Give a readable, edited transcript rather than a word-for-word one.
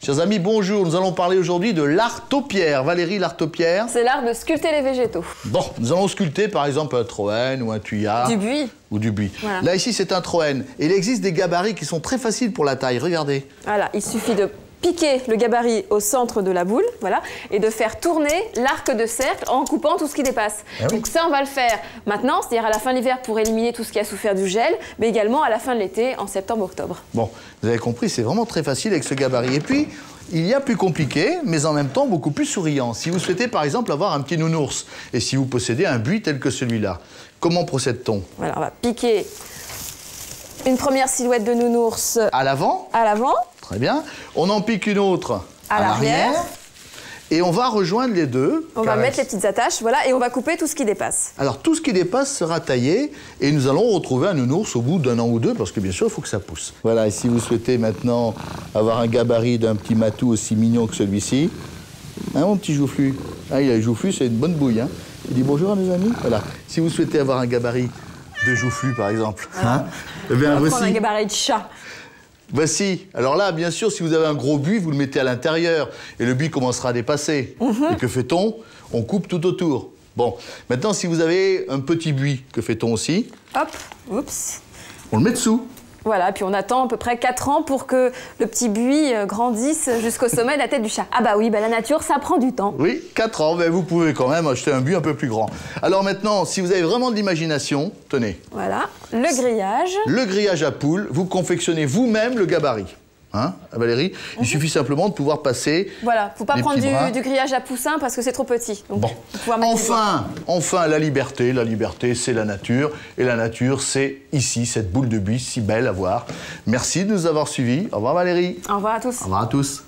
Chers amis, bonjour. Nous allons parler aujourd'hui de l'art taupière. Valérie, l'art taupière. C'est l'art de sculpter les végétaux. Bon, nous allons sculpter par exemple un troène ou un tuyard. Du buis. Ou du buis. Voilà. Là, ici, c'est un troène. Et il existe des gabarits qui sont très faciles pour la taille. Regardez. Voilà, il suffit de piquer le gabarit au centre de la boule, voilà, et de faire tourner l'arc de cercle en coupant tout ce qui dépasse. Ah oui. Donc ça, on va le faire maintenant, c'est-à-dire à la fin de l'hiver pour éliminer tout ce qui a souffert du gel, mais également à la fin de l'été, en septembre-octobre. Bon, vous avez compris, c'est vraiment très facile avec ce gabarit. Et puis, il y a plus compliqué, mais en même temps beaucoup plus souriant. Si vous souhaitez par exemple avoir un petit nounours, et si vous possédez un buis tel que celui-là, comment procède-t-on? Voilà, on va piquer une première silhouette de nounours À l'avant? à l'avant. Très bien. On en pique une autre À l'arrière. Et on va rejoindre les deux. On va mettre les petites attaches, voilà, et on va couper tout ce qui dépasse. Alors, tout ce qui dépasse sera taillé et nous allons retrouver un nounours au bout d'un an ou deux parce que, bien sûr, il faut que ça pousse. Voilà, et si vous souhaitez maintenant avoir un gabarit d'un petit matou aussi mignon que celui-ci, hein, mon petit joufflu. Ah, il a le joufflu, c'est une bonne bouille. Hein. Il dit bonjour à mes amis. Voilà. Si vous souhaitez avoir un gabarit de joufflu, par exemple, hein, eh bien, On va voici. prendre un gabarit de chat. Voici. Alors là, bien sûr, si vous avez un gros buis, vous le mettez à l'intérieur et le buis commencera à dépasser. Et que fait-on? On coupe tout autour. Bon, maintenant, si vous avez un petit buis, que fait-on aussi? Hop, oups. On le met dessous. Voilà, puis on attend à peu près 4 ans pour que le petit buis grandisse jusqu'au sommet de la tête du chat. Ah bah oui, bah la nature, ça prend du temps. Oui, 4 ans, mais vous pouvez quand même acheter un buis un peu plus grand. Alors maintenant, si vous avez vraiment de l'imagination, tenez. Voilà, le grillage. Le grillage à poules, vous confectionnez vous-même le gabarit. Hein, Valérie? Il suffit simplement de pouvoir passer. Voilà, faut pas les prendre petits bras. du grillage à poussin parce que c'est trop petit. Donc, Bon, faut pouvoir mettre des doigts. enfin, la liberté, c'est la nature. Et la nature, c'est ici, cette boule de buis si belle à voir. Merci de nous avoir suivis. Au revoir Valérie. Au revoir à tous. Au revoir à tous.